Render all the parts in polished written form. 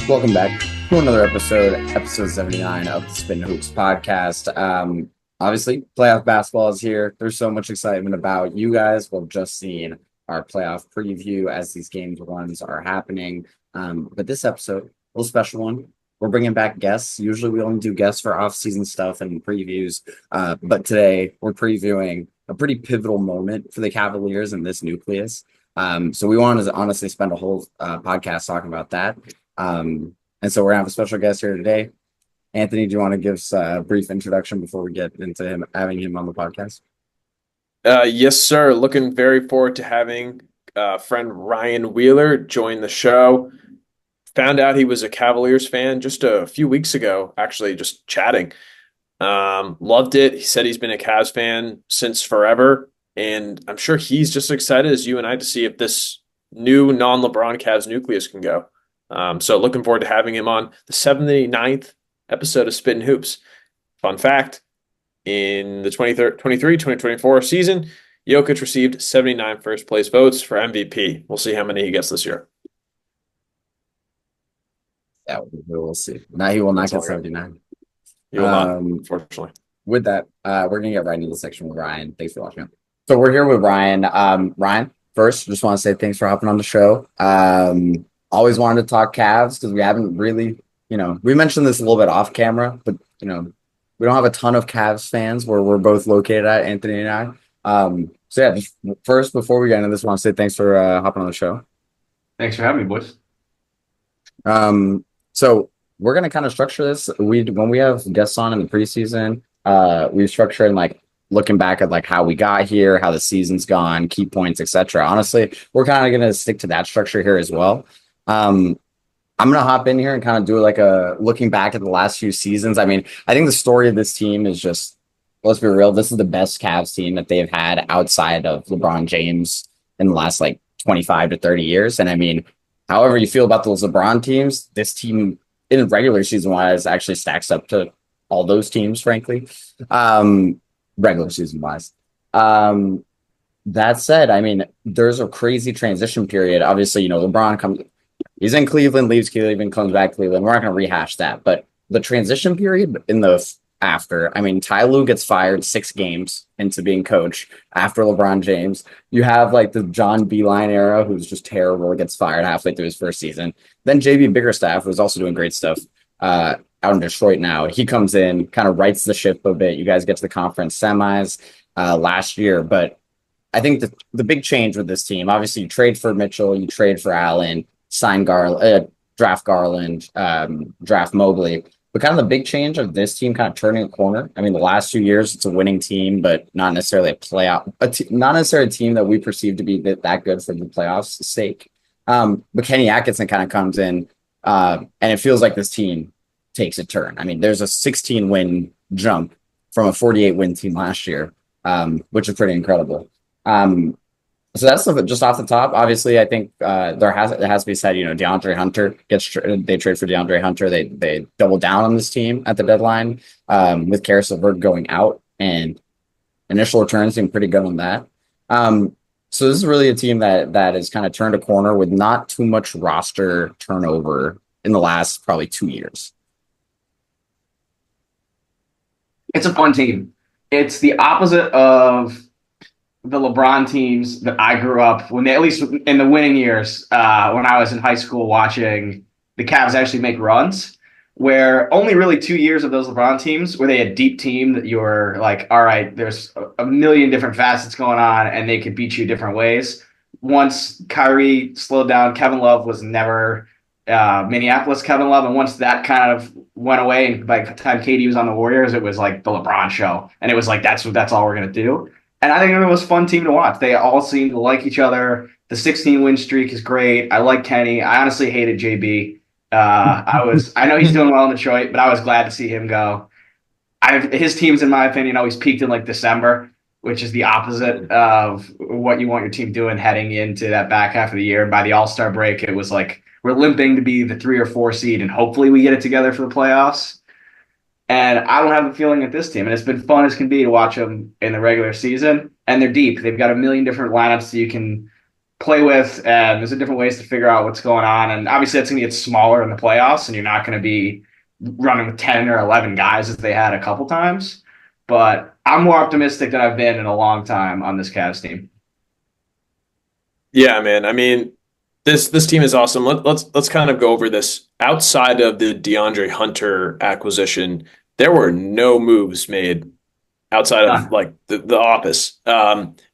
Welcome back to another episode 79 of the Spittin Hoops podcast. Obviously, playoff basketball is here. There's so much excitement about you guys. We've just seen our playoff preview as these games ones are happening. But this episode, a little special one. We're bringing back guests. Usually we only do guests for off-season stuff and previews. But today we're previewing a pretty pivotal moment for the Cavaliers in this nucleus. So we wanted to honestly spend a whole podcast talking about that. And so we're gonna have a special guest here today. Anthony, do you want to give us a brief introduction before we get into having him on the podcast? Yes, sir. Looking very forward to having friend Ryan Wheeler join the show. Found out he was a Cavaliers fan just a few weeks ago, actually, just chatting. Loved it. He said he's been a Cavs fan since forever. And I'm sure he's just excited as you and I to see if this new non-LeBron Cavs nucleus can go. So looking forward to having him on the 79th episode of Spittin Hoops. Fun fact, in the 2023-2024 season, Jokic received 79 first-place votes for MVP. We'll see how many he gets this year. Yeah, we'll see. Now he will not get 79. He will not, unfortunately. With that, we're going to get right into the section with Ryan. Thanks for watching. So we're here with Ryan. Ryan, first, just want to say thanks for hopping on the show. Always wanted to talk Cavs because we haven't really, we mentioned this a little bit off camera, but, we don't have a ton of Cavs fans where we're both located at, Anthony and I. So yeah, just first, before we get into this, I want to say thanks for hopping on the show. Thanks for having me, boys. So we're going to kind of structure this. When we have guests on in the preseason, we structure in like looking back at like how we got here, how the season's gone, key points, etc. Honestly, we're kind of going to stick to that structure here as well. I'm going to hop in here and kind of do like a looking back at the last few seasons. I mean, I think the story of this team is just, let's be real, this is the best Cavs team that they've had outside of LeBron James in the last like 25 to 30 years. And I mean, however you feel about those LeBron teams, this team in regular season wise actually stacks up to all those teams, frankly, regular season wise. That said, I mean, there's a crazy transition period. Obviously, LeBron comes. He's in Cleveland, leaves Cleveland, comes back to Cleveland. We're not going to rehash that. But the transition period in the after, I mean, Ty Lue gets fired 6 games into being coach after LeBron James. You have like the John Beeline era, who's just terrible, gets fired halfway through his first season. Then JB Biggerstaff, who's also doing great stuff out in Detroit now. He comes in, kind of rights the ship a bit. You guys get to the conference semis last year. But I think the big change with this team, obviously you trade for Mitchell, you trade for Allen, sign draft Garland, draft Mobley. But kind of the big change of this team kind of turning a corner. I mean, the last 2 years, it's a winning team, but not necessarily not necessarily a team that we perceive to be that good for the playoffs' sake. But Kenny Atkinson kind of comes in, and it feels like this team takes a turn. I mean, there's a 16-win jump from a 48-win team last year, which is pretty incredible. So that's just off the top. Obviously, I think it has to be said. DeAndre Hunter they trade for DeAndre Hunter. They double down on this team at the deadline with Karis LeVert going out, and initial returns seem pretty good on that. So this is really a team that has kind of turned a corner with not too much roster turnover in the last probably 2 years. It's a fun team. It's the opposite of the LeBron teams that I grew up when at least in the winning years, when I was in high school watching the Cavs actually make runs, where only really 2 years of those LeBron teams where they had deep team that you were like, all right, there's a million different facets going on and they could beat you different ways. Once Kyrie slowed down, Kevin Love was never Minneapolis Kevin Love. And once that kind of went away and by the time KD was on the Warriors, it was like the LeBron show. And it was like, that's all we're going to do. And I think it was a fun team to watch. They all seem to like each other. The 16-win streak is great. I like Kenny. I honestly hated JB. I know he's doing well in Detroit, but I was glad to see him go. His teams, in my opinion, always peaked in like December, which is the opposite of what you want your team doing heading into that back half of the year. And by the All-Star break, it was like we're limping to be the 3 or 4 seed, and hopefully we get it together for the playoffs. And I don't have a feeling at this team. And it's been fun as can be to watch them in the regular season. And they're deep. They've got a million different lineups that you can play with, and there's different ways to figure out what's going on. And obviously, that's going to get smaller in the playoffs, and you're not going to be running with 10 or 11 guys as they had a couple times. But I'm more optimistic than I've been in a long time on this Cavs team. Yeah, man. I mean, this team is awesome. Let's kind of go over this. Outside of the DeAndre Hunter acquisition, there were no moves made outside of None. like the office.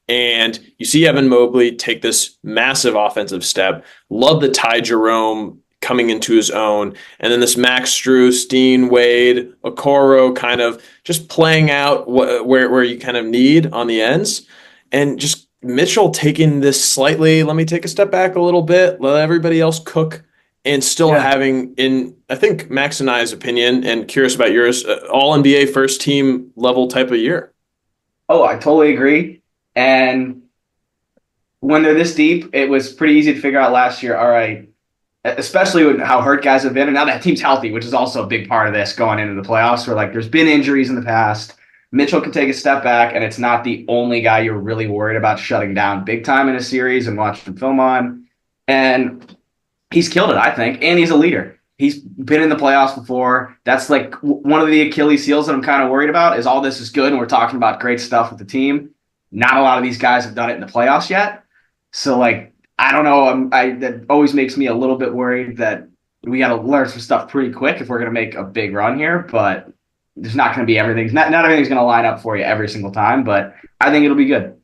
And you see Evan Mobley take this massive offensive step. Love the Ty Jerome coming into his own. And then this Max Strus, Dean Wade, Okoro kind of just playing out where you kind of need on the ends. And just Mitchell taking this slightly, let me take a step back a little bit, let everybody else cook, and still Yeah. having, in I think Max and I's opinion, and curious about yours, all NBA first team level type of year. Oh, I totally agree. And when they're this deep, it was pretty easy to figure out last year. All right, especially with how hurt guys have been, and now that team's healthy, which is also a big part of this going into the playoffs. Where like there's been injuries in the past. Mitchell can take a step back, and it's not the only guy you're really worried about shutting down big time in a series and watching film on. And he's killed it, I think, and he's a leader. He's been in the playoffs before. That's like one of the Achilles heels that I'm kind of worried about is all this is good, and we're talking about great stuff with the team. Not a lot of these guys have done it in the playoffs yet. So, like, I don't know. That always makes me a little bit worried that we got to learn some stuff pretty quick if we're going to make a big run here. But there's not going to be everything. Not everything's going to line up for you every single time, but I think it'll be good.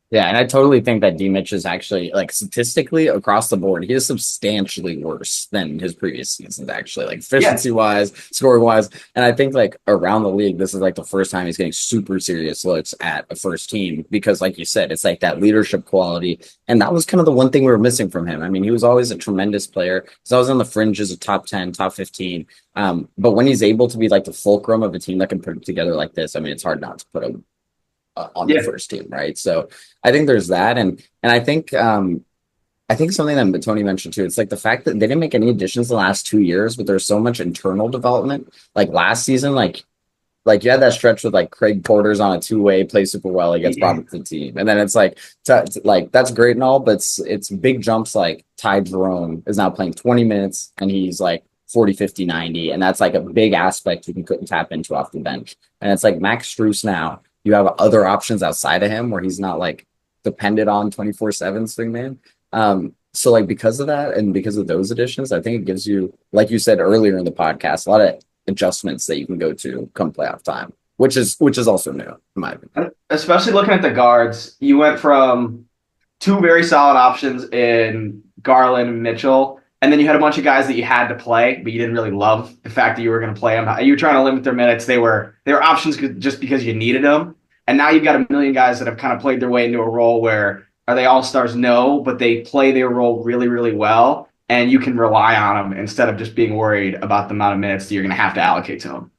Yeah, and I totally think that D Mitch is actually like statistically across the board, he is substantially worse than his previous seasons, actually, like Yeah. efficiency wise, scoring wise. And I think like around the league, this is like the first time he's getting super serious looks at a first team because, like you said, it's like that leadership quality. And that was kind of the one thing we were missing from him. I mean, he was always a tremendous player. He's always on the fringes of top 10, top 15. But when he's able to be like the fulcrum of a team that can put it together like this, I mean, it's hard not to put him on the Yeah. first team, right? So I think there's that, and I think something that Tony mentioned too. It's like the fact that they didn't make any additions the last 2 years, but there's so much internal development. Like last season, like you had that stretch with like Craig Porter's on a two-way, play super well, he gets brought up to the team, and then it's like like that's great and all, but it's big jumps. Like Ty Jerome is now playing 20 minutes, and he's like 40, 50, 90, and that's like a big aspect you couldn't tap into off the bench. And it's like Max Strus now. You have other options outside of him where he's not like dependent on 24/7 swingman. So like because of that and because of those additions, I think it gives you, like you said earlier in the podcast, a lot of adjustments that you can go to come playoff time, which is also new in my opinion. Especially looking at the guards, you went from two very solid options in Garland and Mitchell, and then you had a bunch of guys that you had to play, but you didn't really love the fact that you were going to play them. You were trying to limit their minutes. They were options just because you needed them, and now you've got a million guys that have kind of played their way into a role where are they all stars? No, but they play their role really, really well, and you can rely on them instead of just being worried about the amount of minutes that you're going to have to allocate to them.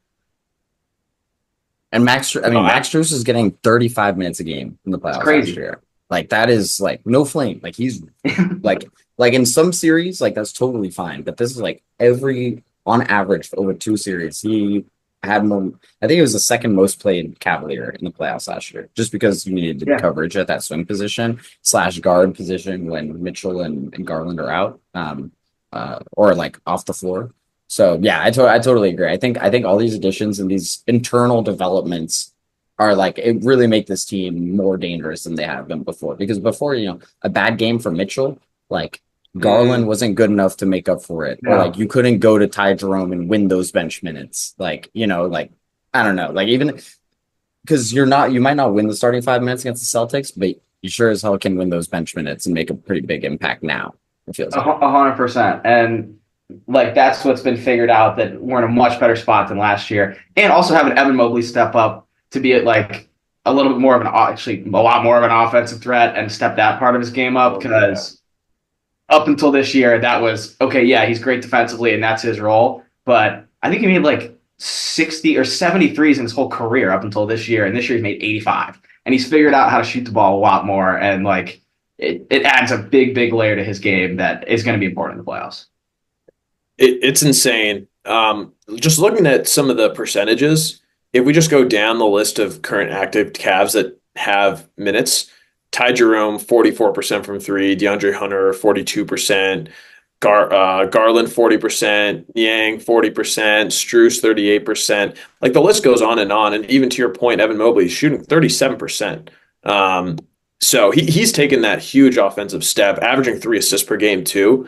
And Max Strus is getting 35 minutes a game in the playoffs Crazy. last year. Like that is like no flame. Like he's like in some series, like that's totally fine. But this is like on average over two series, he had more. I think it was the second most played Cavalier in the playoffs last year, just because you needed the coverage at that swing position / guard position when Mitchell and Garland are out, or like off the floor. So yeah, I totally agree. I think all these additions and these internal developments are like it really make this team more dangerous than they have been before. Because before, a bad game for Mitchell, like Garland wasn't good enough to make up for it, or like you couldn't go to Ty Jerome and win those bench minutes. Like like I don't know, like even because you might not win the starting 5 minutes against the Celtics, but you sure as hell can win those bench minutes and make a pretty big impact now. It feels like 100%, and like that's what's been figured out that we're in a much better spot than last year, and also having Evan Mobley step up to be at like a little bit more of a lot more of an offensive threat and step that part of his game up because up until this year that was okay. Yeah, he's great defensively and that's his role, but I think he made like 60 or 73s in his whole career up until this year, and this year he's made 85, and he's figured out how to shoot the ball a lot more, and like it adds a big layer to his game that is going to be important in the playoffs. It's insane. Just looking at some of the percentages, if we just go down the list of current active Cavs that have minutes, Ty Jerome, 44% from three. DeAndre Hunter, 42%. Garland 40%, Yang 40%, Strus 38%. Like the list goes on. And even to your point, Evan Mobley's shooting 37%. So he's taken that huge offensive step, averaging 3 assists per game too.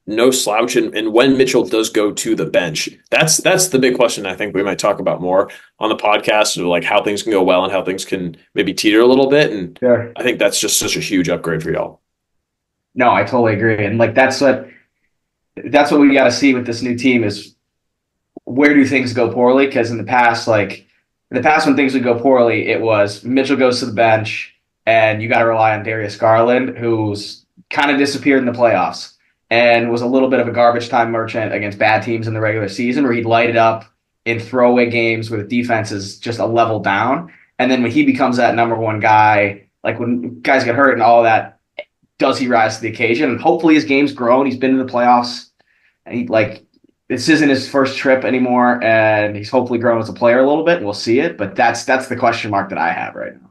No slouch. And when Mitchell does go to the bench, that's the big question I think we might talk about more on the podcast, of like how things can go well and how things can maybe teeter a little bit. And Sure. I think that's just such a huge upgrade for y'all. No, I totally agree. And like that's what we got to see with this new team is where do things go poorly? Because in the past when things would go poorly, it was Mitchell goes to the bench and you got to rely on Darius Garland, who's kind of disappeared in the playoffs and was a little bit of a garbage time merchant against bad teams in the regular season, where he'd light it up in throwaway games where the defense is just a level down. And then when he becomes that number one guy, like when guys get hurt and all that, does he rise to the occasion? And hopefully his game's grown. He's been in the playoffs. And this isn't his first trip anymore, and he's hopefully grown as a player a little bit. And we'll see it, but that's the question mark that I have right now.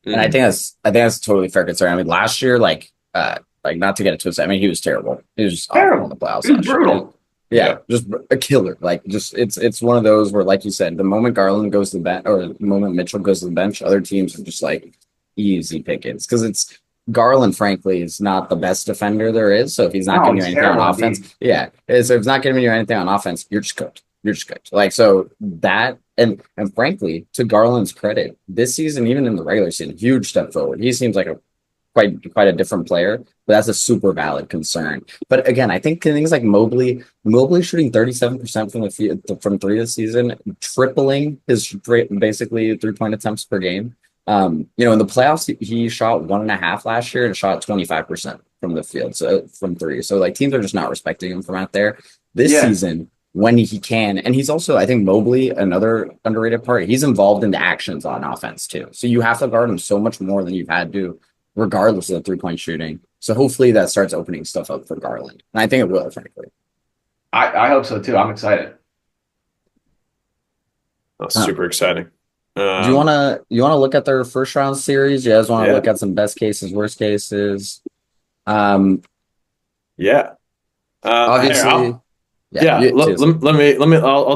And I think that's a totally fair concern. I mean, last year, like not to get it twisted, I mean, he was terrible. He was just awful in the playoffs. He was brutal. Yeah, just a killer. Like, just it's one of those where, like you said, the moment Garland goes to the bench or the moment Mitchell goes to the bench, other teams are just like easy pickings, because it's Garland, frankly, is not the best defender there is. So if he's not giving you anything on offense, so if it's not giving you anything on offense, you're just cooked. You're just cooked. Like, so that and frankly, to Garland's credit, this season, even in the regular season, huge step forward. He seems like a quite a different player, but that's a super valid concern. But again, I think things like Mobley shooting 37% from the field from three this season, tripling his basically 3-point attempts per game. In the playoffs, he shot 1.5 last year and shot 25% from the field, so from three. So like teams are just not respecting him from out there this season when he can. And he's also, I think Mobley, another underrated part, he's involved in the actions on offense too. So you have to guard him so much more than you've had to, regardless of the 3-point shooting. So hopefully that starts opening stuff up for Garland. And I think it will, frankly. I hope so too. I'm excited. That's super exciting. Do you wanna look at their first round series? You guys want to look at some best cases, worst cases? Obviously, I'll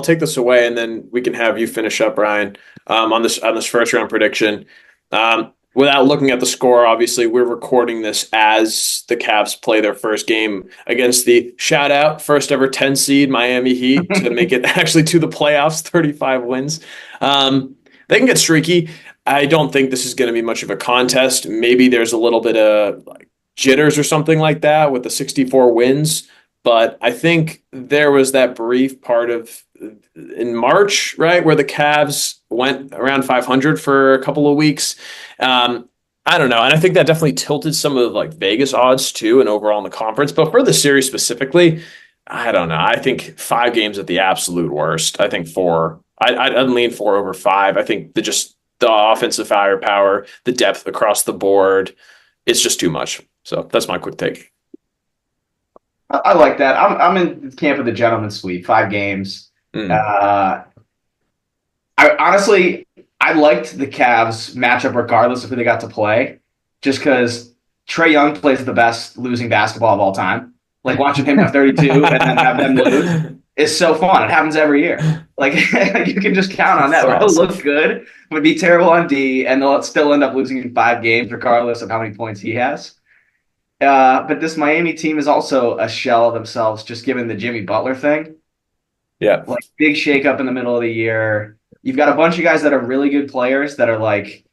take this away, and then we can have you finish up, Ryan, on this first round prediction. Without looking at the score, obviously, we're recording this as the Cavs play their first game against the shout out first ever 10 seed Miami Heat to make it actually to the playoffs, 35 wins. They can get streaky. I don't think this is going to be much of a contest. Maybe there's a little bit of jitters or something like that with the 64 wins. But I think there was that brief part in March, right, where the Cavs went around 500 for a couple of weeks. I don't know. And I think that definitely tilted some of Vegas odds too and overall in the conference. But for the series specifically, I don't know. I think 5 games at the absolute worst. I think 4. I'd lean 4 over 5. I think the offensive firepower, the depth across the board, it's just too much. So that's my quick take. I like that. I'm in the camp of the gentleman's sweep. 5 games. I liked the Cavs matchup regardless of who they got to play, just because Trae Young plays the best losing basketball of all time. Like watching him have 32 and then have them lose is so fun. It happens every year. Like you can just count on that. Where he'll look good, but be terrible on D, and they'll still end up losing in 5 games regardless of how many points he has. But this Miami team is also a shell of themselves, just given the Jimmy Butler thing. Yeah. Like big shakeup in the middle of the year. You've got a bunch of guys that are really good players that are like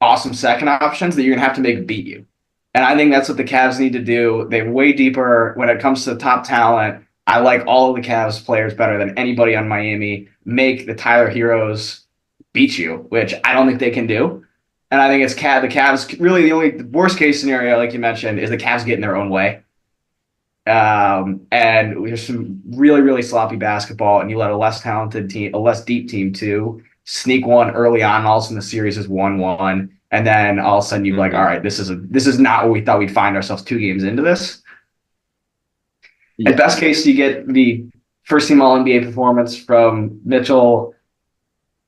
awesome second options that you're going to have to make beat you. And I think that's what the Cavs need to do. They're way deeper when it comes to top talent. I like all of the Cavs players better than anybody on Miami. Make the Tyler Heroes beat you, which I don't think they can do. And I think it's the Cavs. Really, the worst case scenario, like you mentioned, is the Cavs get in their own way. And there's some really, really sloppy basketball, and you let a less talented team, a less deep team too, sneak one early on, and all of a sudden the series is 1-1. And then all of a sudden you're like, all right, this is not what we thought we'd find ourselves 2 games into this. Yeah. At best case, you get the first team All NBA performance from Mitchell.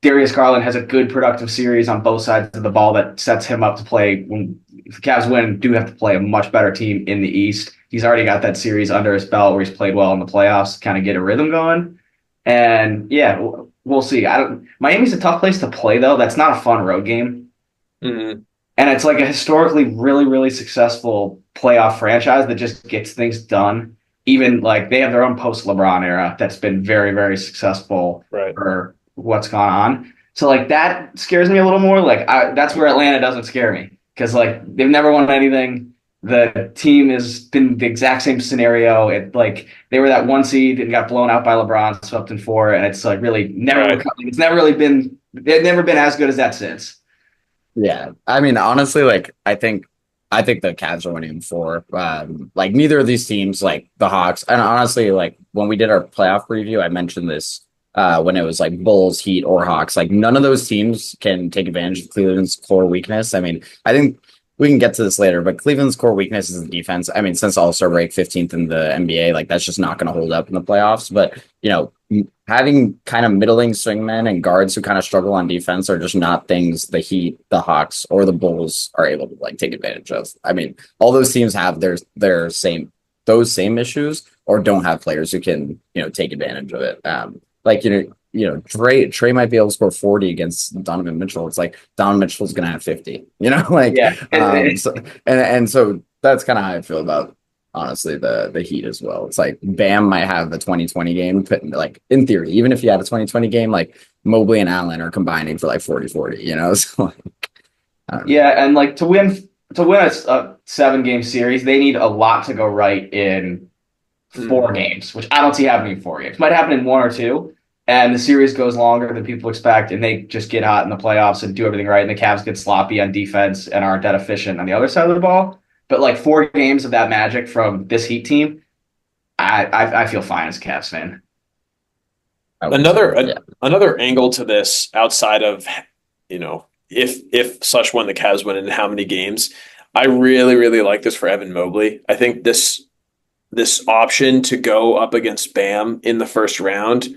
Darius Garland has a good productive series on both sides of the ball that sets him up to play when if the Cavs win, do have to play a much better team in the East. He's already got that series under his belt where he's played well in the playoffs, kind of get a rhythm going. And yeah, we'll see. Miami's a tough place to play though. That's not a fun road game. Mm-hmm. And it's like a historically really, really successful playoff franchise that just gets things done. Even like they have their own post LeBron era that's been very, very successful Right. for what's gone on. So like that scares me a little more. Like that's where Atlanta doesn't scare me because like they've never won anything. The team has been the exact same scenario. It like they were that one seed and got blown out by LeBron, swept in four, and it's like really never. Right. It's never really been. They've never been as good as that since. Yeah, I mean, honestly, like I think the Cavs are winning in four. Like neither of these teams, like the Hawks, and honestly, like when we did our playoff preview, I mentioned this when it was like Bulls, Heat, or Hawks. Like none of those teams can take advantage of Cleveland's core weakness. I mean, I think we can get to this later, but Cleveland's core weakness is the defense. I mean, since All-Star break, 15th in the NBA, like that's just not going to hold up in the playoffs. But you know, having kind of middling swingmen and guards who kind of struggle on defense are just not things the Heat, the Hawks, or the Bulls are able to like take advantage of. I mean, all those teams have their same those same issues or don't have players who can, you know, take advantage of it. Like Trey might be able to score 40 against Donovan Mitchell. It's like Donovan Mitchell's gonna have 50, you know, like Yeah. so that's kind of how I feel about honestly the Heat as well. It's like Bam might have the 2020 game, but like in theory, even if you had a 2020 game, like Mobley and Allen are combining for like 40-40, you know? So like, Yeah, and like to win a 7-game series, they need a lot to go right in 4 games, which I don't see happening in 4 games. Might happen in 1 or 2, and the series goes longer than people expect, and they just get hot in the playoffs and do everything right, and the Cavs get sloppy on defense and aren't that efficient on the other side of the ball. But like 4 games of that magic from this Heat team, I feel fine as a Cavs fan. Another angle to this outside of, you know, if such when the Cavs win and how many games, I really, really like this for Evan Mobley. I think this option to go up against Bam in the first round,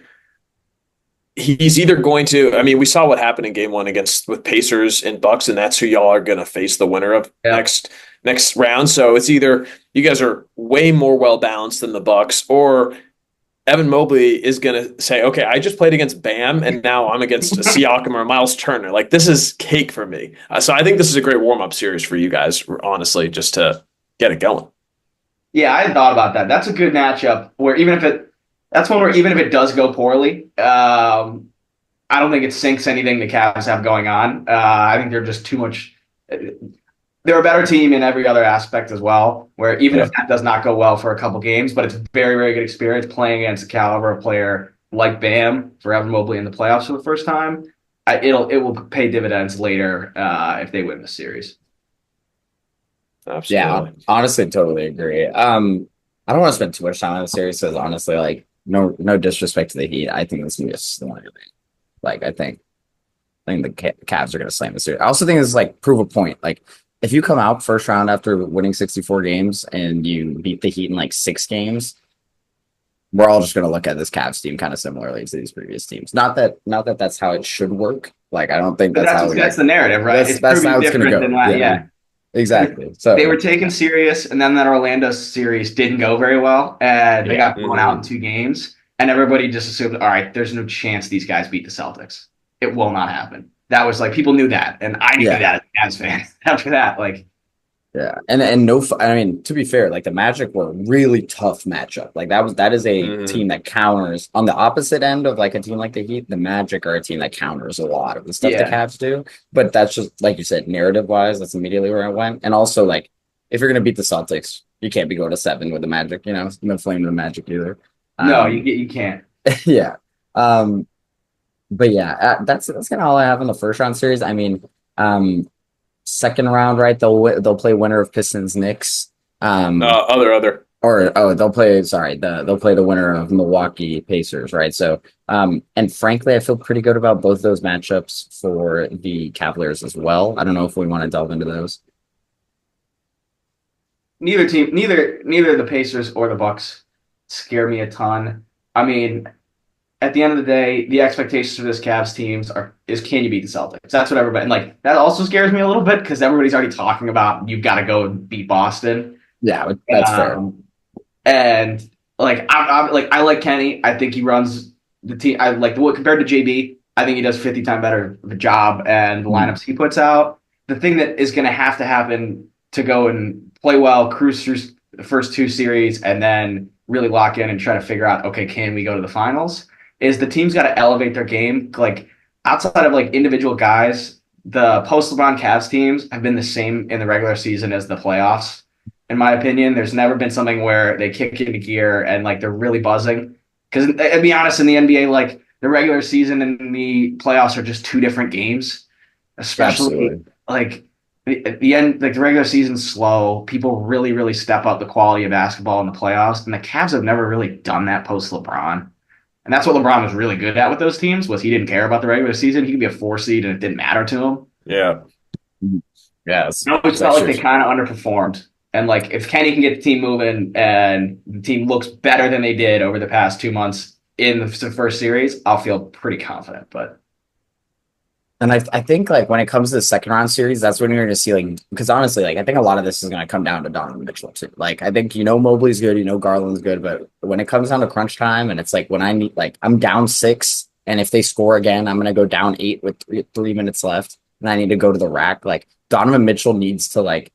he's either going to, I mean, we saw what happened in game one with Pacers and Bucks, and that's who y'all are going to face the winner of next round. So it's either you guys are way more well balanced than the Bucks, or Evan Mobley is going to say, okay, I just played against Bam, and now I'm against a Siakam or Miles Turner. Like, this is cake for me. So I think this is a great warm-up series for you guys, honestly, just to get it going. Yeah, I had thought about that. That's a good matchup where that's one where even if it does go poorly, I don't think it sinks anything the Cavs have going on. I think they're just too much. They're a better team in every other aspect as well, where even if that does not go well for a couple games, but it's very, very good experience playing against a caliber of player like Bam for Evan Mobley in the playoffs for the first time. It will pay dividends later if they win the series. Absolutely. Yeah, honestly, totally agree. I don't want to spend too much time on the series because honestly, like no disrespect to the Heat, I think this is the one. Like I think the Cavs are going to slam the series. I also think it's like prove a point. Like if you come out first round after winning 64 games and you beat the Heat in like 6 games, we're all just going to look at this Cavs team kind of similarly to these previous teams. Not that that's how it should work. Like I don't think that's the narrative, right? That's how it's going to go. Yeah. Exactly. So they were taken serious, and then that Orlando series didn't go very well, and they got blown out in 2 games, and everybody just assumed, all right, there's no chance these guys beat the Celtics. It will not happen. That was like people knew that, and I knew that as a fan. After that, like, yeah, and no, I mean to be fair, like the Magic were a really tough matchup. Like that is a team that counters on the opposite end of like a team like the Heat. The Magic are a team that counters a lot of the stuff the Cavs do. But that's just like you said, narrative wise, that's immediately where I went. And also like if you're gonna beat the Celtics, you can't be going to 7 with the Magic. You know, no flame to the Magic either. No, you can't. Yeah. But yeah, that's kind of all I have in the first round series. I mean, second round, right? They'll play winner of Pistons Knicks. Other. They'll play. Sorry, they'll play the winner of Milwaukee Pacers, right? So, and frankly, I feel pretty good about both those matchups for the Cavaliers as well. I don't know if we want to delve into those. Neither the Pacers or the Bucks scare me a ton. I mean, at the end of the day, the expectations for this Cavs teams is can you beat the Celtics? That's what everybody, and like that also scares me a little bit because everybody's already talking about you've got to go and beat Boston. Yeah, that's fair. And like I like Kenny. I think he runs the team. I like what compared to JB. I think he does 50 times better of a job and the lineups he puts out. The thing that is going to happen to go and play well, cruise through the first two series, and then really lock in and try to figure out, okay, can we go to the finals? Is the team's got to elevate their game. Like outside of like individual guys, the post LeBron Cavs teams have been the same in the regular season as the playoffs. In my opinion, there's never been something where they kick into gear and like they're really buzzing. Because to be honest, in the NBA, like the regular season and the playoffs are just two different games. Especially Absolutely. like at the end, like the regular season's slow. People really, really step up the quality of basketball in the playoffs, and the Cavs have never really done that post LeBron. And that's what LeBron was really good at with those teams was he didn't care about the regular season. He could be a 4 seed and it didn't matter to him. Yeah. Yeah, It always felt like they kind of underperformed. And like if Kenny can get the team moving and the team looks better than they did over the past 2 months in the first series, I'll feel pretty confident. And I think like when it comes to the second round series, that's when you're going to see like because honestly, like I think a lot of this is going to come down to Donovan Mitchell too. Like I think Mobley's good, Garland's good, but when it comes down to crunch time and it's like when I need like I'm down 6 and if they score again, I'm going to go down 8 with 3 minutes left and I need to go to the rack. Like Donovan Mitchell needs to like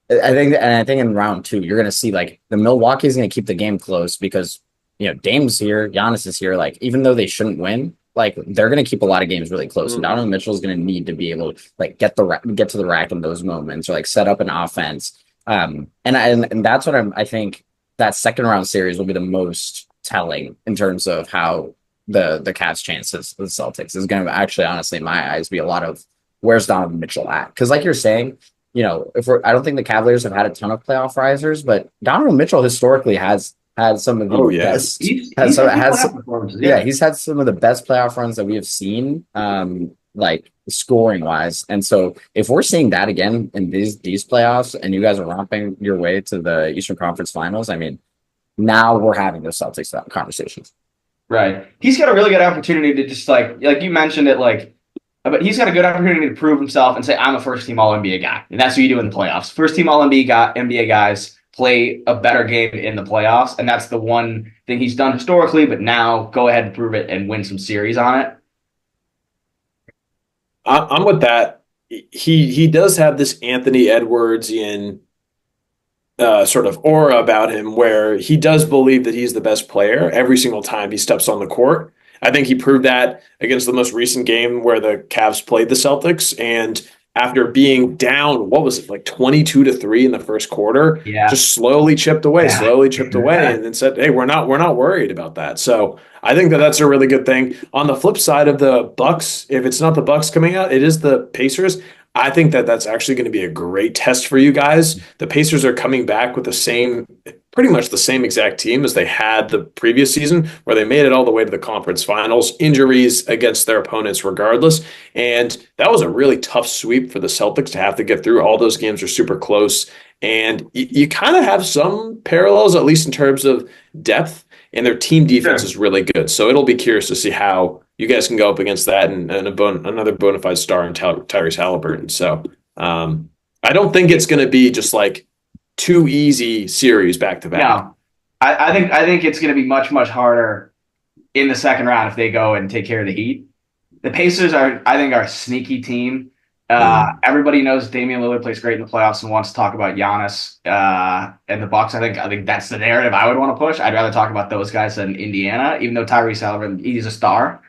I think in round 2 you're going to see like the Milwaukee's going to keep the game close because Dame's here, Giannis is here. Like even though they shouldn't win. Like they're going to keep a lot of games really close. And Donovan Mitchell is going to need to be able to like get to the rack in those moments or like set up an offense. And that's what I think that second round series will be the most telling in terms of how the Cavs' chances of the Celtics is going to actually, honestly, in my eyes, be a lot of where's Donovan Mitchell at? Because like you're saying, I don't think the Cavaliers have had a ton of playoff risers, but Donovan Mitchell historically has had some of the best. He's had some of the best playoff runs that we have seen, like scoring wise. And so, if we're seeing that again in these playoffs, and you guys are romping your way to the Eastern Conference Finals, I mean, now we're having those Celtics conversations. Right. He's got a really good opportunity to just like you mentioned it, but he's got a good opportunity to prove himself and say, I'm a first team All NBA guy, and that's what you do in the playoffs. First team All NBA guys play a better game in the playoffs, and that's the one thing he's done historically, but now go ahead and prove it and win some series on it. I'm with that. He does have this Anthony Edwardsian sort of aura about him where he does believe that he's the best player every single time he steps on the court. I think he proved that against the most recent game where the Cavs played the Celtics, and after being down, what was it, like 22-3 in the first quarter, just slowly chipped away, and then said, hey, we're not worried about that. So I think that's a really good thing. On the flip side of the Bucks, if it's not the Bucks coming out, it is the Pacers. I think that's actually going to be a great test for you guys. The Pacers are coming back with pretty much the same exact team as they had the previous season, where they made it all the way to the conference finals, injuries against their opponents regardless. And that was a really tough sweep for the Celtics to have to get through. All those games are super close. And you kind of have some parallels, at least in terms of depth, and their team defense is really good. So it'll be curious to see how you guys can go up against that and another bona fide star in Tyrese Halliburton. So I don't think it's going to be just like two easy series back to back. No, I think it's going to be much, much harder in the second round if they go and take care of the Heat. The Pacers are a sneaky team. Everybody knows Damian Lillard plays great in the playoffs and wants to talk about Giannis and the Bucks. I think that's the narrative I would want to push. I'd rather talk about those guys than Indiana, even though Tyrese Halliburton, he's a star.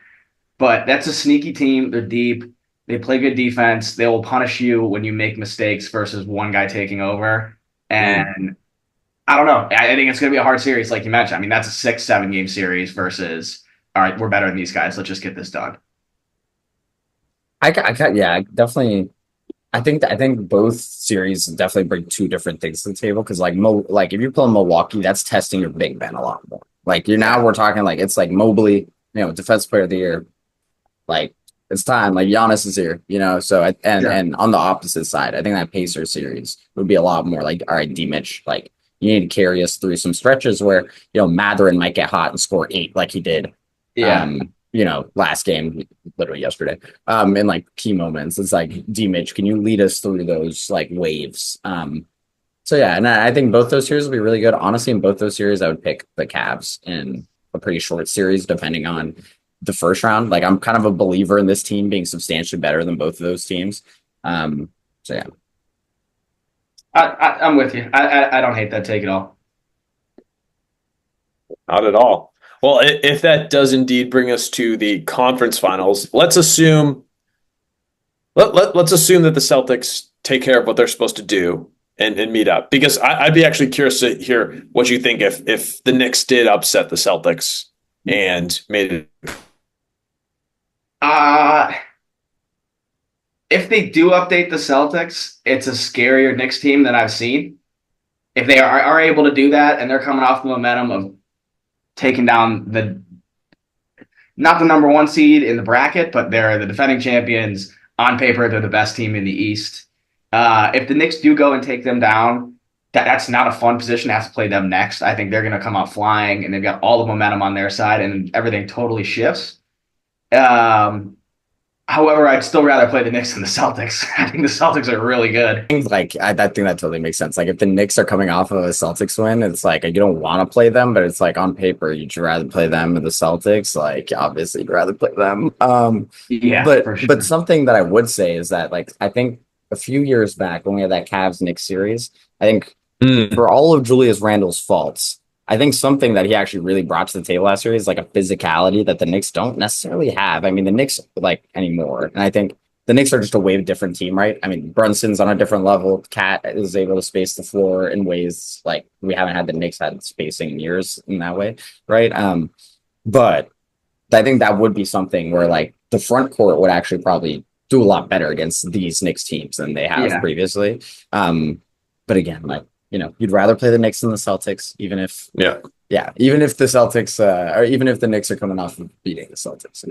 But that's a sneaky team. They're deep. They play good defense. They will punish you when you make mistakes versus one guy taking over. And I don't know. I think it's going to be a hard series, like you mentioned. I mean, that's a 6-7 game series versus, all right, we're better than these guys. Let's just get this done. Definitely. I think both series definitely bring two different things to the table because if you're playing Milwaukee, that's testing your big man a lot more. Like we're talking like it's like Mobley, defense player of the year. Like it's time. Like Giannis is here, So and on the opposite side, I think that Pacers series would be a lot more like, all right, D-Mitch, like you need to carry us through some stretches where Mathurin might get hot and score 8 like he did Yeah. Last game, literally yesterday, in like key moments. It's like, D Mitch, can you lead us through those like waves? So yeah, and I think both those series will be really good. Honestly, in both those series, I would pick the Cavs in a pretty short series, depending on the first round. Like I'm kind of a believer in this team being substantially better than both of those teams. So yeah. I'm with you. I don't hate that take at all. Not at all. Well, if that does indeed bring us to the conference finals, let's assume that the Celtics take care of what they're supposed to do and meet up. Because I'd be actually curious to hear what you think if the Knicks did upset the Celtics and made it. Uh if they do update the Celtics, it's a scarier Knicks team than I've seen. If they are able to do that and they're coming off the momentum of taking down the not the number one seed in the bracket, but they're the defending champions. On paper, they're the best team in the East. If the Knicks do go and take them down, that's not a fun position to have to play them next. I think they're going to come out flying, and they've got all the momentum on their side, and everything totally shifts. However, I'd still rather play the Knicks than the Celtics. I think the Celtics are really good. Like I think that totally makes sense. Like if the Knicks are coming off of a Celtics win, it's like you don't want to play them, but it's like on paper you'd rather play them than the Celtics. Like obviously you'd rather play them. Yeah, but for sure. but something that I would say is that like I think a few years back when we had that Cavs Knicks series, I think for all of Julius Randle's faults, I think something that he actually really brought to the table last year is like a physicality that the Knicks don't necessarily have. I mean, the Knicks like anymore, and I think the Knicks are just a way different team, right? I mean, Brunson's on a different level. Cat is able to space the floor in ways like we haven't had the Knicks had spacing in years in that way, right? But I think that would be something where like the front court would actually probably do a lot better against these Knicks teams than they have previously. But again, like you'd rather play the Knicks than the Celtics, even if even if the Celtics or even if the Knicks are coming off of beating the Celtics,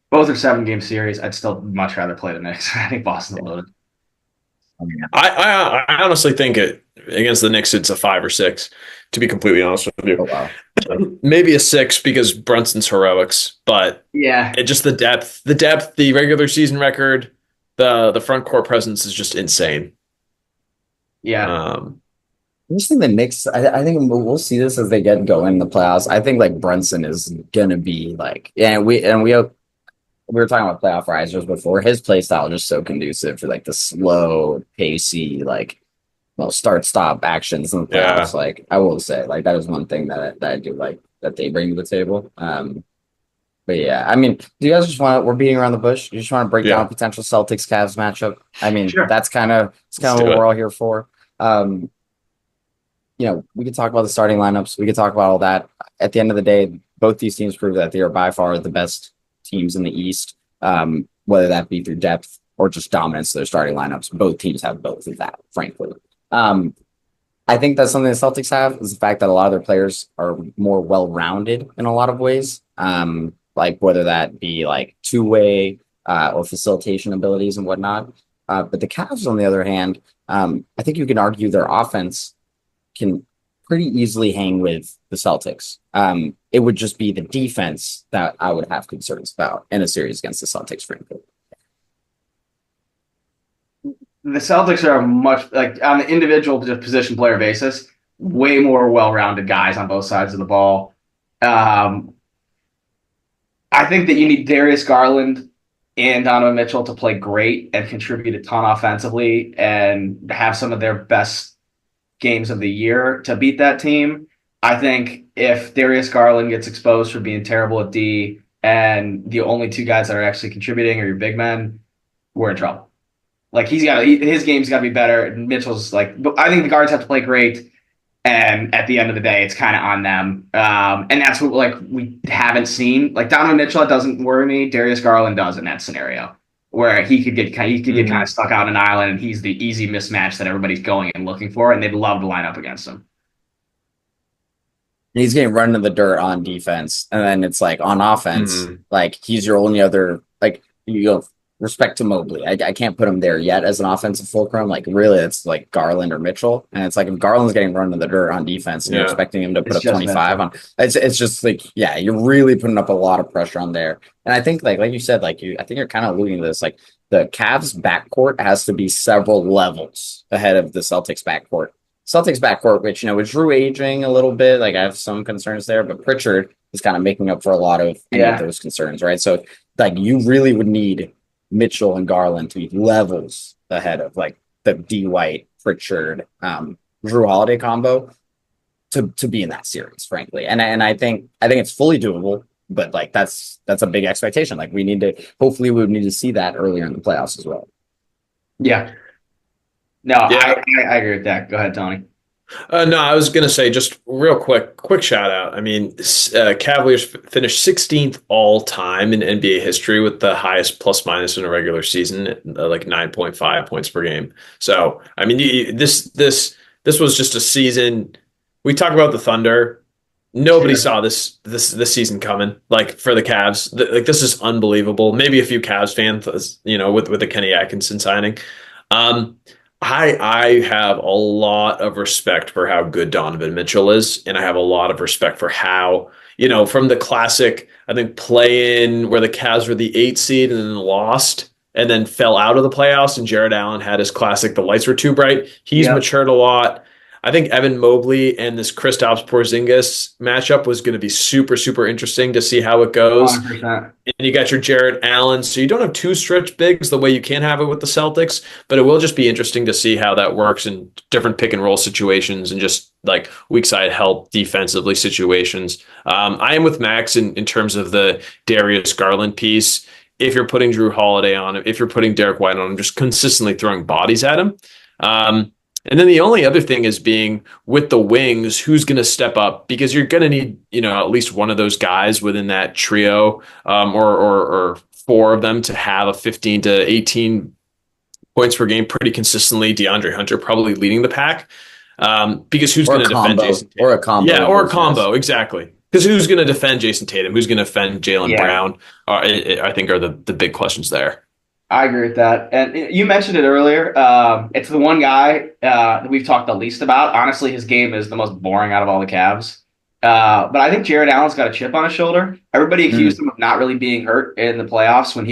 Both are 7-game series. I'd still much rather play the Knicks. I think Boston loaded. I honestly think against the Knicks it's a 5 or 6. To be completely honest with you, Oh wow. maybe a 6 because Brunson's heroics, but Yeah, just the depth, the regular season record, the front court presence is just insane. yeah. I just think the Knicks. I think we'll see this as they get going in the playoffs. I think like Brunson is gonna be like, we were talking about playoff risers before. His play style is just so conducive for like the slow, pacey, like start stop actions in the playoffs. Yeah. Like I will say, like that is one thing that I do like that they bring to the table. But yeah, I mean, do you guys just we're beating around the bush? You just want to break down a potential Celtics Cavs matchup? I mean, Sure. that's kind of what we're all here for. We could talk about the starting lineups. We could talk about all that. At the end of the day, both these teams prove that they are by far the best teams in the East, whether that be through depth or just dominance of their starting lineups. Both teams have both of that, frankly. I think that's something the Celtics have is the fact that a lot of their players are more well-rounded in a lot of ways, like whether that be like two-way or facilitation abilities and whatnot. But the Cavs, on the other hand, I think you can argue their offense can pretty easily hang with the Celtics. It would just be the defense that I would have concerns about in a series against the Celtics, frankly. The Celtics are much like on the individual position player basis, way more well-rounded guys on both sides of the ball. I think that you need Darius Garland and Donovan Mitchell to play great and contribute a ton offensively and have some of their best games of the year to beat that team. I think if Darius Garland gets exposed for being terrible at D and the only two guys that are actually contributing are your big men, we're in trouble. Like his game's got to be better. And Mitchell's like, I think the guards have to play great. And at the end of the day, it's kind of on them. And that's what like we haven't seen. Like Donovan Mitchell, it doesn't worry me. Darius Garland does in that scenario where he could get kind of stuck out on an island, and he's the easy mismatch that everybody's going and looking for, and they'd love to line up against him. He's getting run in the dirt on defense, and then it's like on offense, like he's your only other like respect to Mobley. I can't put him there yet as an offensive fulcrum. Like really, it's like Garland or Mitchell, and it's like if Garland's getting run to the dirt on defense, and you're expecting him to put It's up just 25 mental. on, it's just like yeah, you're really putting up a lot of pressure on there. And I think like you said, I think you're kind of alluding to this. Like the Cavs backcourt has to be several levels ahead of the Celtics backcourt. Celtics backcourt, which with Drew aging a little bit, like I have some concerns there, but Pritchard is kind of making up for a lot of any of Yeah. those concerns, right? So like you really would need Mitchell and Garland to be levels ahead of like the D White, Pritchard, Drew Holiday combo to be in that series, frankly. And I think it's fully doable, but like that's a big expectation. Like we need to hopefully we would need to see that earlier in the playoffs as well. Yeah. No, Yeah. I agree with that. Go ahead, Tony. No, I was going to say just real quick shout out. I mean, Cavaliers finished 16th all time in NBA history with the highest plus minus in a regular season, like 9.5 points per game. So, I mean, this was just a season. We talk about the Thunder. Nobody Sure. saw this season coming. Like for the Cavs, like this is unbelievable. Maybe a few Cavs fans, with the Kenny Atkinson signing. Um, I have a lot of respect for how good Donovan Mitchell is, and I have a lot of respect for how, from the classic, I think play in where the Cavs were the 8 seed and then lost and then fell out of the playoffs, and Jared Allen had his classic, the lights were too bright. He's Yep. matured a lot. I think Evan Mobley and this Kristaps Porzingis matchup was going to be super, super interesting to see how it goes. 100%. And you got your Jared Allen. So you don't have two stretch bigs the way you can have it with the Celtics, but it will just be interesting to see how that works in different pick and roll situations and just like weak side help defensively situations. I am with Max in terms of the Darius Garland piece. If you're putting Drew Holiday on him, if you're putting Derek White on him, just consistently throwing bodies at him. And then the only other thing is being with the wings, who's going to step up because you're going to need, at least one of those guys within that trio, or four of them to have a 15 to 18 points per game pretty consistently. DeAndre Hunter probably leading the pack, because who's Or going a to defend combo, Jason Tatum? or a combo. Yeah, of or a those guys. combo, exactly. Because who's going to defend Jason Tatum? Who's going to defend Jaylen Yeah. Brown? I think are the big questions there. I agree with that. And you mentioned it earlier. It's the one guy that we've talked the least about. Honestly, his game is the most boring out of all the Cavs. But I think Jared Allen's got a chip on his shoulder. Everybody accused him of not really being hurt in the playoffs when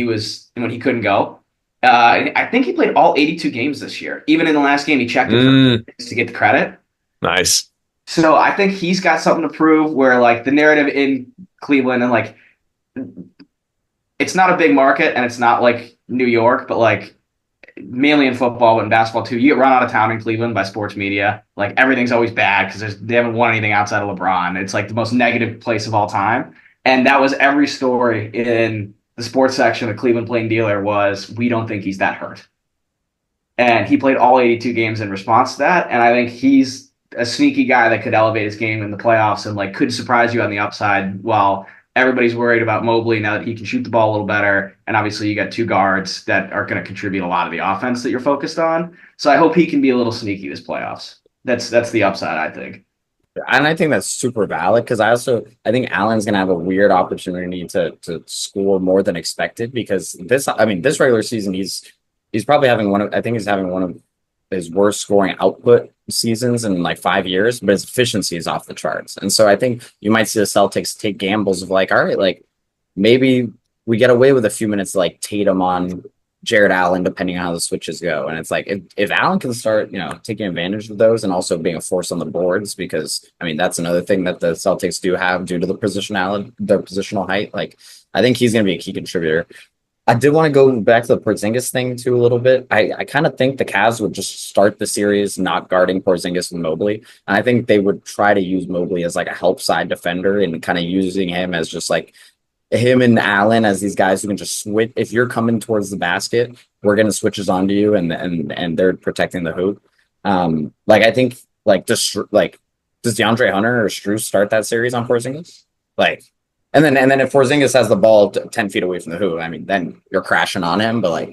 he couldn't go. I think he played all 82 games this year. Even in the last game, he checked it to get the credit. Nice. So I think he's got something to prove where like the narrative in Cleveland and like it's not a big market and it's not like New York, but like mainly in football, but in basketball too, you get run out of town in Cleveland by sports media. Like everything's always bad because they haven't won anything outside of LeBron. It's like the most negative place of all time. And that was every story in the sports section of Cleveland Plain Dealer was, we don't think he's that hurt. And he played all 82 games in response to that. And I think he's a sneaky guy that could elevate his game in the playoffs and like could surprise you on the upside while everybody's worried about Mobley now that he can shoot the ball a little better. And obviously you got two guards that are going to contribute a lot of the offense that you're focused on. So I hope he can be a little sneaky this playoffs. That's the upside, I think. And I think that's super valid because I think Allen's gonna have a weird opportunity to score more than expected because this regular season he's probably having one of his worst scoring output seasons in like 5 years, but his efficiency is off the charts. And so I think you might see the Celtics take gambles of like, all right, like maybe we get away with a few minutes like Tatum on Jared Allen, depending on how the switches go. And it's like if Allen can start, taking advantage of those and also being a force on the boards, because I mean that's another thing that the Celtics do have due to their positional height. Like I think he's gonna be a key contributor. I did want to go back to the Porzingis thing too a little bit. I kind of think the Cavs would just start the series not guarding Porzingis and Mobley. And I think they would try to use Mobley as like a help side defender and kind of using him as just like him and Allen as these guys who can just switch. If you're coming towards the basket, we're going to switches onto you and they're protecting the hoop. I think does DeAndre Hunter or Strus start that series on Porzingis? And then if Porzingis has the ball 10 feet away from the hoop, I mean, then you're crashing on him. But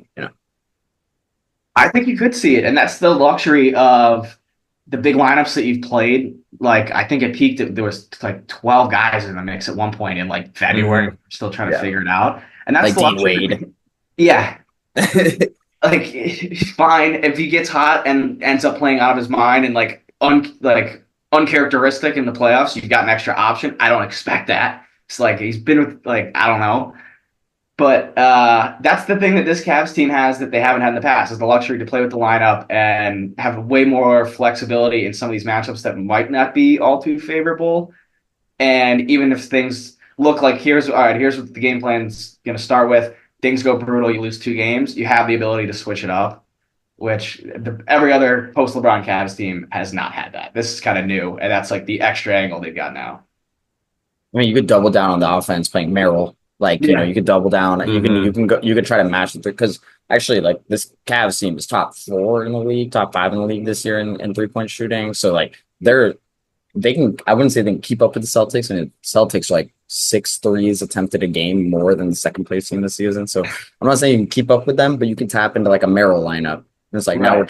I think you could see it, and that's the luxury of the big lineups that you've played. Like I think it peaked. There was like 12 guys in the mix at one point in like February. Still trying to figure it out, and that's like the Dean luxury. Wade. Yeah, Like, fine if he gets hot and ends up playing out of his mind and uncharacteristic in the playoffs. You've got an extra option. I don't expect that. It's like he's been with I don't know, but that's the thing that this Cavs team has that they haven't had in the past is the luxury to play with the lineup and have way more flexibility in some of these matchups that might not be all too favorable. And even if things look like here's what the game plan's going to start with. Things go brutal. You lose 2 games. You have the ability to switch it up, which every other post LeBron Cavs team has not had that. This is kind of new, and that's like the extra angle they've got now. I mean, you could double down on the offense playing Merrill. Like, you know, you could double down. You can try to match it because actually, like this Cavs team is top 4 in the league, top 5 in the league this year in 3-point shooting. So like they can. I wouldn't say they can keep up with the Celtics, and the Celtics are like 6 threes attempted a game more than the second place team this season. So I'm not saying you can keep up with them, but you can tap into like a Merrill lineup. And it's like now we're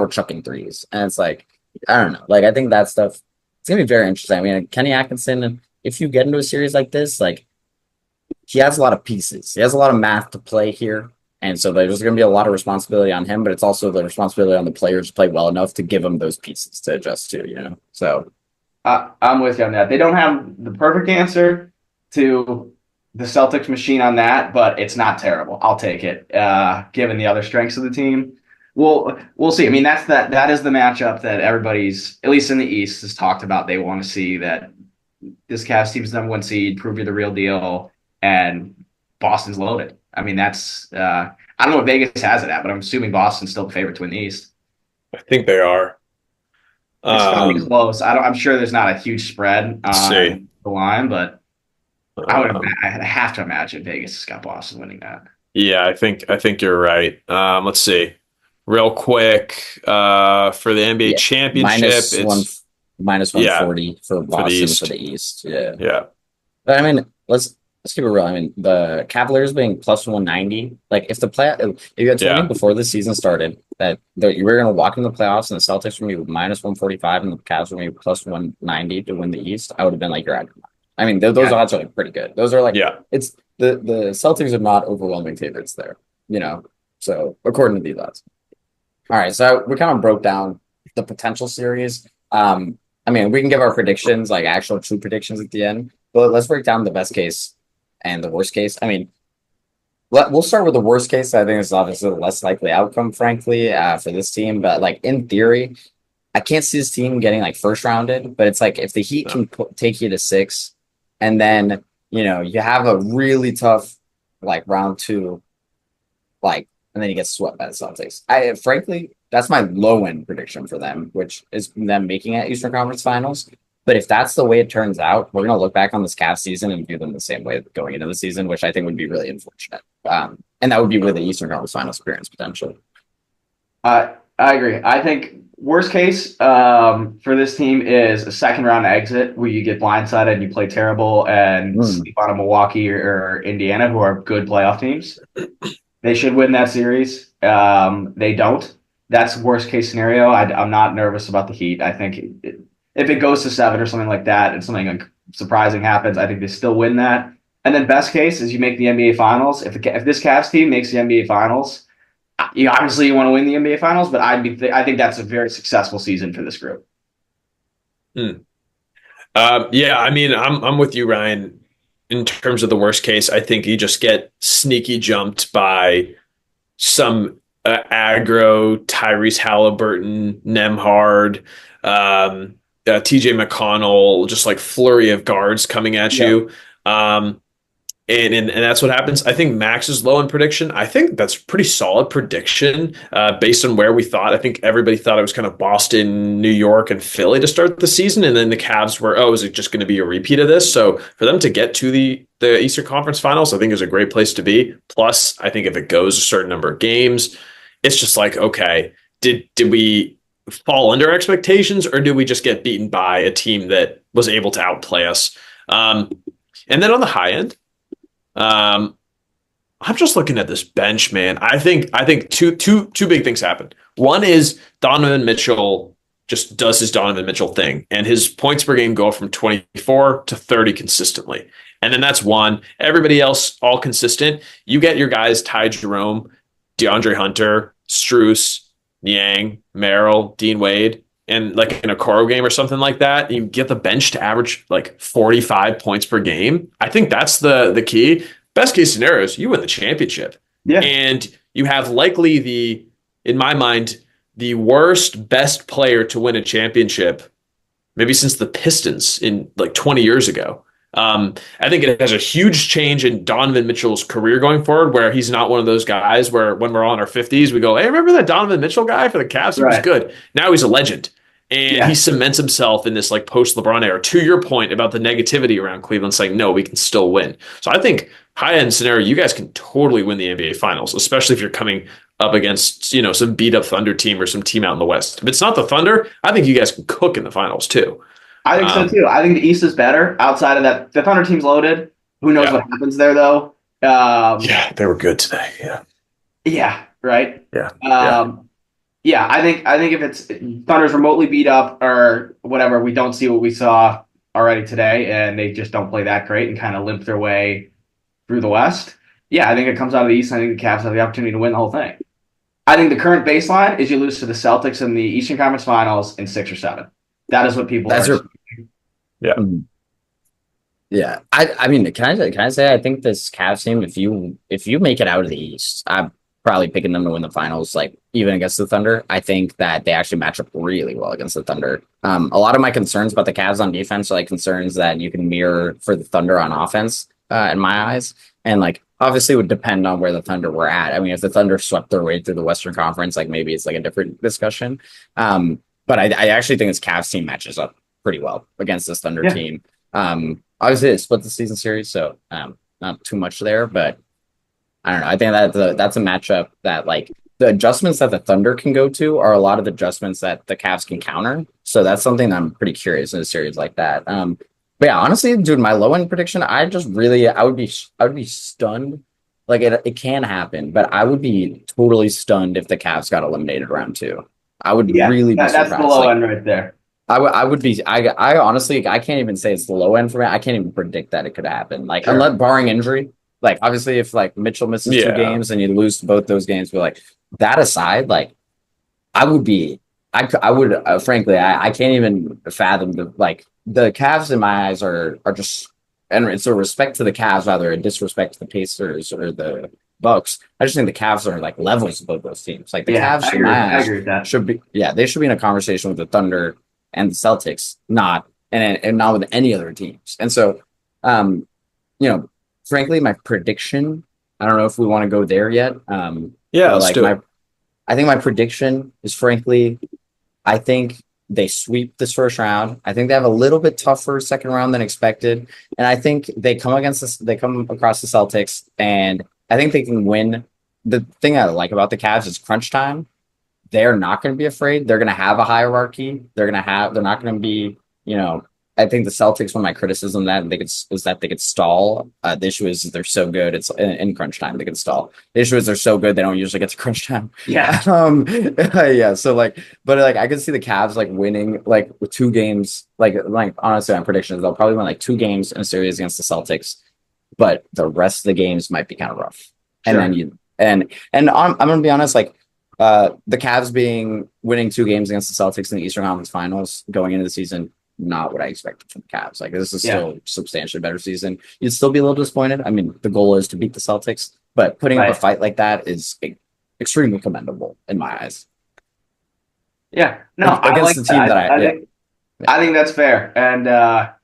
chucking threes, and it's like I don't know. Like I think that stuff it's gonna be very interesting. I mean, Kenny Atkinson, if you get into a series like this, like he has a lot of pieces. He has a lot of math to play here. And so there's going to be a lot of responsibility on him, but it's also the responsibility on the players to play well enough to give them those pieces to adjust to, you know? So I'm with you on that. They don't have the perfect answer to the Celtics machine on that, but it's not terrible. I'll take it, given the other strengths of the team. We'll see. I mean, that is the matchup that everybody's, at least in the East, has talked about. They want to see that this Cavs team's #1 seed, prove you're the real deal, and Boston's loaded. I mean, that's I don't know what Vegas has it at, but I'm assuming Boston's still the favorite to win the East. I think they are. It's probably close. I'm sure there's not a huge spread on the line, but I have to imagine Vegas has got Boston winning that. Yeah, I think you're right. Let's see. Real quick, for the NBA championship, it's minus 140 for Boston for the East. Yeah. Yeah. But I mean, let's keep it real. I mean, the Cavaliers being plus 190, like if you had told me before the season started that you were going to walk in the playoffs and the Celtics were going to be minus 145 and the Cavs were going to be plus 190 to win the East, I would have been like, you're out of your mind. I mean, those odds are like pretty good. Those are like, it's the Celtics are not overwhelming favorites there, you know? So according to these odds. All right. So we kind of broke down the potential series. I mean, we can give our predictions, like actual true predictions at the end, but let's break down the best case and the worst case. I mean, we'll start with the worst case. I think it's obviously the less likely outcome, frankly, for this team. But like in theory, I can't see this team getting like first rounded. But it's like if the Heat can take you to 6, and then you know you have a really tough like round 2, like, and then you get swept by the Celtics. Frankly, that's my low end prediction for them, which is them making it Eastern Conference Finals. But if that's the way it turns out, we're going to look back on this Cavs season and view them the same way going into the season, which I think would be really unfortunate. And that would be with the Eastern Conference Finals appearance potential. I agree. I think worst case for this team is a second round exit where you get blindsided and you play terrible and sleep on a Milwaukee or Indiana, who are good playoff teams. They should win that series. They don't. That's worst case scenario. I'm not nervous about the Heat. I think if it goes to 7 or something like that and something like surprising happens, I think they still win that. And then best case is you make the NBA Finals. If this Cavs team makes the NBA Finals, obviously you want to win the NBA Finals, but I think that's a very successful season for this group. Yeah, I mean, I'm with you, Ryan. In terms of the worst case, I think you just get sneaky jumped by some aggro Tyrese Halliburton, Nemhard, TJ McConnell, just like flurry of guards coming at you. And that's what happens. I think Max is low in prediction. I think that's pretty solid prediction based on where we thought. I think everybody thought it was kind of Boston, New York, and Philly to start the season. And then the Cavs were, is it just going to be a repeat of this? So for them to get to the Eastern Conference Finals, I think is a great place to be. Plus, I think if it goes a certain number of games, it's just like, okay, did we fall under expectations or did we just get beaten by a team that was able to outplay us? And then on the high end, I'm just looking at this bench, man. I think two big things happen. One is Donovan Mitchell just does his Donovan Mitchell thing, and his points per game go from 24 to 30 consistently. And then that's one. Everybody else all consistent. You get your guys Ty Jerome DeAndre Hunter, Struess, Niang, Merrill, Dean Wade, and like in a Coro game or something like that, you get the bench to average like 45 points per game. I think that's the key. Best case scenario is you win the championship. Yeah. And you have likely in my mind, the worst best player to win a championship, maybe since the Pistons in like 20 years ago. I think it has a huge change in Donovan Mitchell's career going forward, where he's not one of those guys where when we're all in our 50s, we go, hey, remember that Donovan Mitchell guy for the Cavs? He was Right. good. Now he's a legend. And Yeah. he cements himself in this like post LeBron era. To your point about the negativity around Cleveland saying, no, we can still win. So I think high end scenario, you guys can totally win the NBA finals, especially if you're coming up against, some beat up Thunder team or some team out in the West. If it's not the Thunder, I think you guys can cook in the finals too. I think so too. I think the East is better. Outside of that, the Thunder team's loaded. Who knows what happens there, though? Yeah, they were good today. Yeah. Yeah. Right. Yeah. Yeah. I think if it's Thunder's remotely beat up or whatever, we don't see what we saw already today, and they just don't play that great and kind of limp their way through the West. Yeah, I think it comes out of the East. I think the Cavs have the opportunity to win the whole thing. I think the current baseline is you lose to the Celtics in the Eastern Conference Finals in 6 or 7. That is what people are. Yeah. Yeah. I mean, can I say I think this Cavs team, if you make it out of the East, I'm probably picking them to win the finals, like even against the Thunder. I think that they actually match up really well against the Thunder. A lot of my concerns about the Cavs on defense are like concerns that you can mirror for the Thunder on offense, in my eyes. And like obviously it would depend on where the Thunder were at. I mean, if the Thunder swept their way through the Western Conference, like maybe it's like a different discussion. But I actually think this Cavs team matches up pretty well against this Thunder team. Obviously, they split the season series, so not too much there. But I don't know. I think that's a matchup that like the adjustments that the Thunder can go to are a lot of the adjustments that the Cavs can counter. So that's something that I'm pretty curious in a series like that. But yeah, honestly, dude, my low end prediction, I would be stunned. Like it can happen, but I would be totally stunned if the Cavs got eliminated round 2. I would really be surprised. That's the low end right there. I would be. I honestly, I can't even say it's the low end for me. I can't even predict that it could happen. Like unless barring injury, like obviously if like Mitchell misses 2 games and you lose both those games, but like that aside, like I would frankly, I can't even fathom the Cavs in my eyes are just, and it's a respect to the Cavs rather a disrespect to the Pacers or the Bucks. I just think the Cavs are like levels above those teams. Like the Cavs in my eyes agree with that. they should be in a conversation with the Thunder and the Celtics, not with any other teams. And so, frankly, my prediction, I don't know if we want to go there yet. Let's do it. I think my prediction is frankly, I think they sweep this first round. I think they have a little bit tougher second round than expected. And I think they come across the Celtics, and I think they can win. The thing I like about the Cavs is crunch time. They're not going to be afraid. They're going to have a hierarchy. They're not going to be, I think the Celtics, one of my criticism that they could stall. The issue is they're so good. It's in crunch time they can stall. The issue is they're so good they don't usually get to crunch time. Yeah. Yeah. So but I could see the Cavs like winning like with 2 games. Like honestly, my prediction is they'll probably win like 2 games in a series against the Celtics, but the rest of the games might be kind of rough. Sure. And then I'm gonna be honest, like. The Cavs winning 2 games against the Celtics in the Eastern Conference Finals going into the season, not what I expected from the Cavs. Like this is still substantially better season. You'd still be a little disappointed. I mean, the goal is to beat the Celtics, but putting up a fight like that is extremely commendable in my eyes. Yeah, no, against the team I think that's fair, and I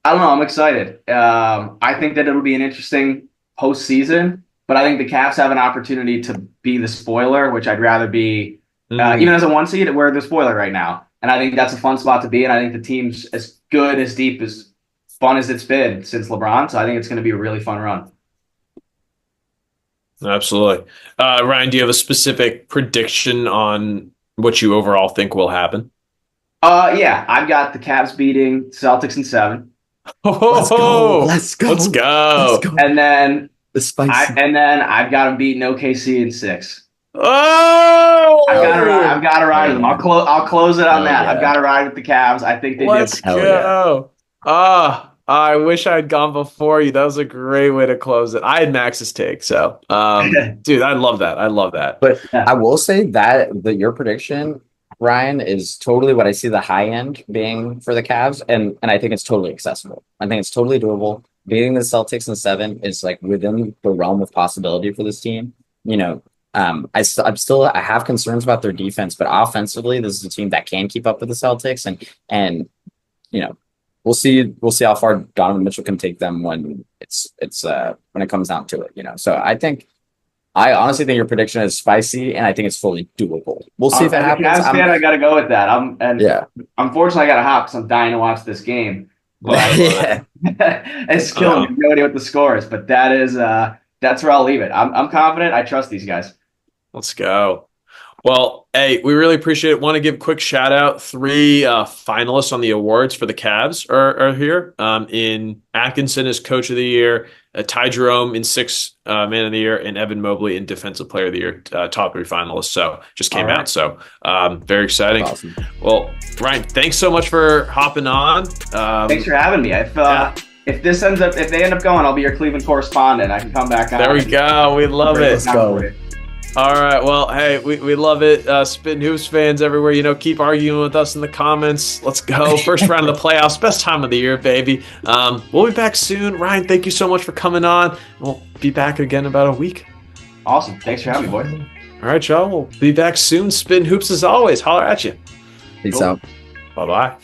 don't know. I'm excited. I think that it'll be an interesting postseason. But I think the Cavs have an opportunity to be the spoiler, which I'd rather be, even as a 1 seed, we're the spoiler right now. And I think that's a fun spot to be. And I think the team's as good, as deep, as fun as it's been since LeBron. So I think it's going to be a really fun run. Absolutely. Ryan, do you have a specific prediction on what you overall think will happen? Yeah, I've got the Cavs beating Celtics in 7. Let's go. And then and then I've got them beating OKC in 6. Oh, I've got to ride with them. I'll close it on that. Yeah. I've got to ride with the Cavs. I think they Let's go. I wish I had gone before you. That was a great way to close it. I had Max's take, so dude, I love that. I love that. But Yeah. I will say that your prediction, Ryan, is totally what I see the high end being for the Cavs, and I think it's totally accessible. I think it's totally doable. Beating the Celtics in 7 is like within the realm of possibility for this team. You know, I have concerns about their defense, but offensively, this is a team that can keep up with the Celtics, and you know, we'll see how far Donovan Mitchell can take them when when it comes down to it. You know, so I honestly think your prediction is spicy, and I think it's fully doable. We'll see if it happens. As a Cavs fan, I got to go with that. Yeah. Unfortunately, I got to hop because I'm dying to watch this game. But Yeah. it's killing me. No idea what the score is, but that's where I'll leave it. I'm confident. I trust these guys. Let's go. Well, hey, we really appreciate it. Want to give a quick shout out. 3 finalists on the awards for the Cavs are here. In Atkinson as Coach of the Year, Ty Jerome in 6 Man of the Year, and Evan Mobley in Defensive Player of the Year, top 3 finalists. So just came out. So very exciting. Awesome. Well, Ryan, thanks so much for hopping on. Thanks for having me. If they end up going, I'll be your Cleveland correspondent. I can come back on. There we go. We love it. Let's go. All right. Well, hey, we love it. Spittin Hoops fans everywhere, keep arguing with us in the comments. Let's go. First round of the playoffs. Best time of the year, baby. We'll be back soon. Ryan, thank you so much for coming on. We'll be back again in about a week. Awesome. Thanks for having me, boys. All right, y'all. We'll be back soon. Spittin Hoops as always. Holler at you. Peace out. Bye-bye.